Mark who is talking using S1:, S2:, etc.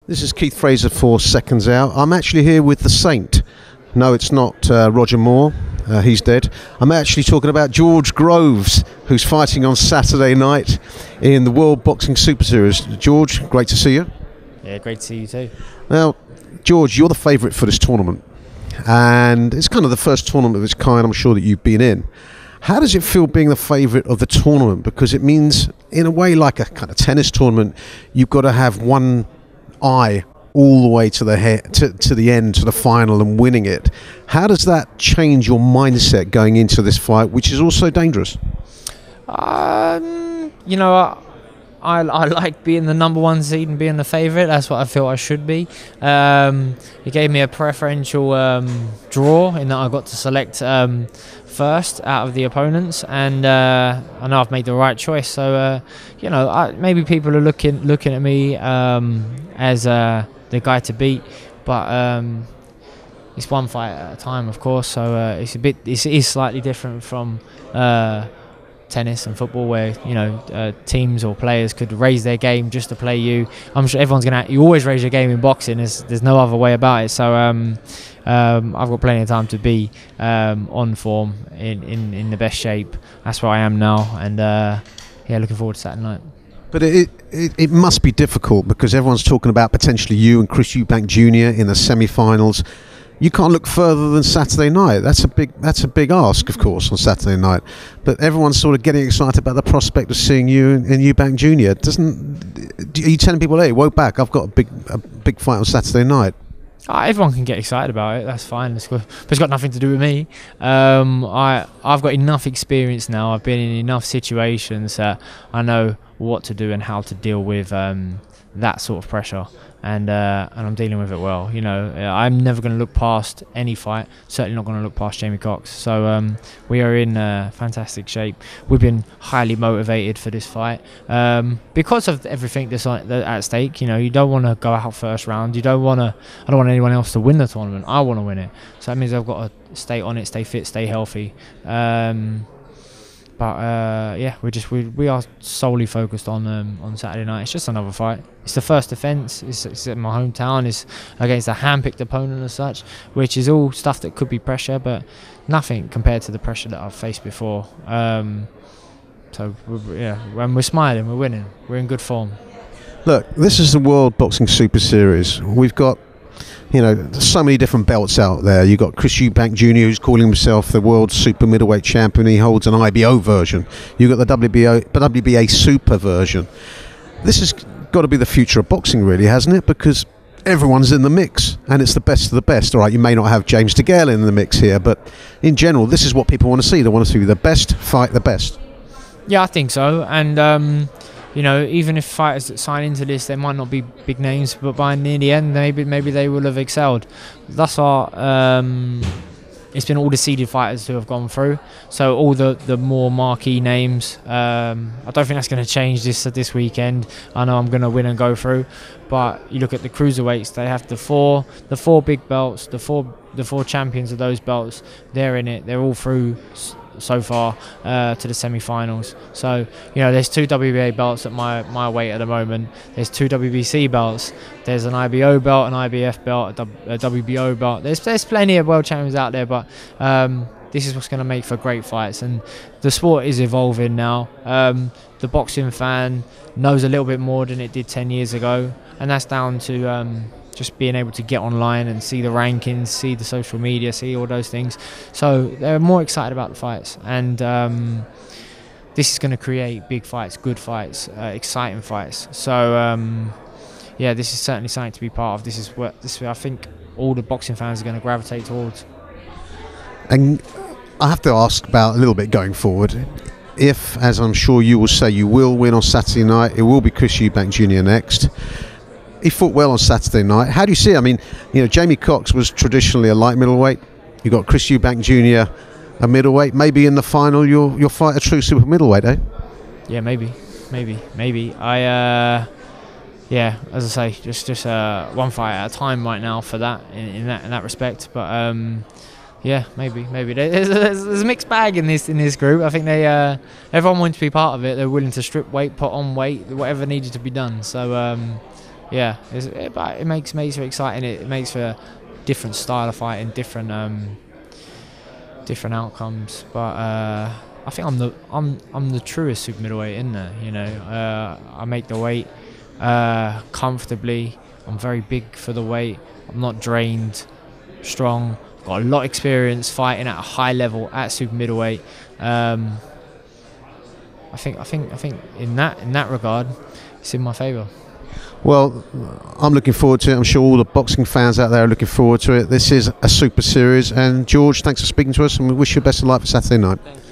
S1: This is Keith Fraser for Seconds Out. I'm actually here with the Saint. No, it's not Roger Moore. He's dead. I'm actually talking about George Groves, who's fighting on Saturday night in the World Boxing Super Series. George, great to see you.
S2: Yeah, great to see you too.
S1: Now, George, you're the favourite for this tournament, and it's kind of the first tournament of its kind I'm sure that you've been in. How does it feel being the favourite of the tournament? Because it means, in a way, like a kind of tennis tournament, you've got to have one eye all the way to the to the end, to the final, and winning it. How does that change your mindset going into this fight, which is also dangerous?
S2: You know, I like being the #1 seed and being the favourite. That's what I feel I should be. It gave me a preferential draw in that I got to select first out of the opponents, and I know I've made the right choice. So you know, maybe people are looking at me as the guy to beat, but it's one fight at a time, of course. So it is slightly different from tennis and football, where you know teams or players could raise their game just to play you. I'm sure everyone's you always raise your game in boxing. There's no other way about it. So I've got plenty of time to be on form, in the best shape. That's where I am now, and yeah, looking forward to Saturday night.
S1: But it must be difficult, because everyone's talking about potentially you and Chris EUBANK Jr. in the semi-finals. You can't look further than Saturday night. That's a big ask, of course, on Saturday night. But everyone's sort of getting excited about the prospect of seeing you and EUBANK Jr. Are you telling people, hey, woke back, I've got a big fight on Saturday night?
S2: Everyone can get excited about it. That's fine. But it's got nothing to do with me. I've got enough experience now. I've been in enough situations that I know what to do and how to deal with that sort of pressure, and I'm dealing with it well. You know, I'm never going to look past any fight. Certainly not going to look past Jamie Cox. So we are in fantastic shape. We've been highly motivated for this fight because of everything that's at stake. You know, you don't want to go out first round. I don't want anyone else to win the tournament. I want to win it. So that means I've got to stay on it, stay fit, stay healthy. But yeah, we are solely focused on Saturday night. It's just another fight. It's the first defence. It's in my hometown. It's against a hand-picked opponent as such, which is all stuff that could be pressure, but nothing compared to the pressure that I've faced before. So yeah, when we're smiling, we're winning. We're in good form.
S1: Look, this is the World Boxing Super Series. We've got, you know, there's so many different belts out there. You've got Chris EUBANK Jr., who's calling himself the world super-middleweight champion. He holds an IBO version. You've got the WBA super version. This has got to be the future of boxing, really, hasn't it? Because everyone's in the mix, and it's the best of the best. All right, you may not have James DeGale in the mix here, but in general, this is what people want to see. They want to see the best fight the best.
S2: Yeah, I think so. And you know, even if fighters that sign into this, they might not be big names, but by near the end, maybe they will have excelled. Thus far, it's been all the seeded fighters who have gone through. So all the more marquee names. I don't think that's going to change this weekend. I know I'm going to win and go through, but you look at the cruiserweights. They have the four big belts, the four champions of those belts. They're in it. They're all through so far to the semi-finals. So you know, there's 2 WBA belts at my weight at the moment. There's 2 WBC belts. There's an IBO belt, an IBF belt, a WBO belt. There's plenty of world champions out there, but this is what's going to make for great fights. And the sport is evolving now. The boxing fan knows a little bit more than it did 10 years ago, and that's down to just being able to get online and see the rankings, see the social media, see all those things. So they're more excited about the fights, and this is going to create big fights, good fights, exciting fights. So yeah, this is certainly something to be part of. This is what I think all the boxing fans are going to gravitate towards.
S1: And I have to ask about a little bit going forward. If, as I'm sure you will say, you will win on Saturday night, it will be Chris EUBANK Jr. next. He fought well on Saturday night. How do you see it? I mean, you know, Jamie Cox was traditionally a light middleweight. You got Chris EUBANK Jr., a middleweight. Maybe in the final you'll fight a true super middleweight, eh? Yeah,
S2: maybe. Yeah, as I say, just one fight at a time right now for that in that respect. But yeah, maybe. There's a mixed bag in this group. I think everyone wants to be part of it. They're willing to strip weight, put on weight, whatever needed to be done. So yeah, but it makes for exciting. It makes for a different style of fighting, different outcomes. But I think I'm the truest super middleweight in there. You know, I make the weight comfortably. I'm very big for the weight. I'm not drained, strong. I've got a lot of experience fighting at a high level at super middleweight. I think in that regard, it's in my favour.
S1: Well, I'm looking forward to it. I'm sure all the boxing fans out there are looking forward to it. This is a super series, and George, thanks for speaking to us, and we wish you best of luck for Saturday night.
S2: Thank you.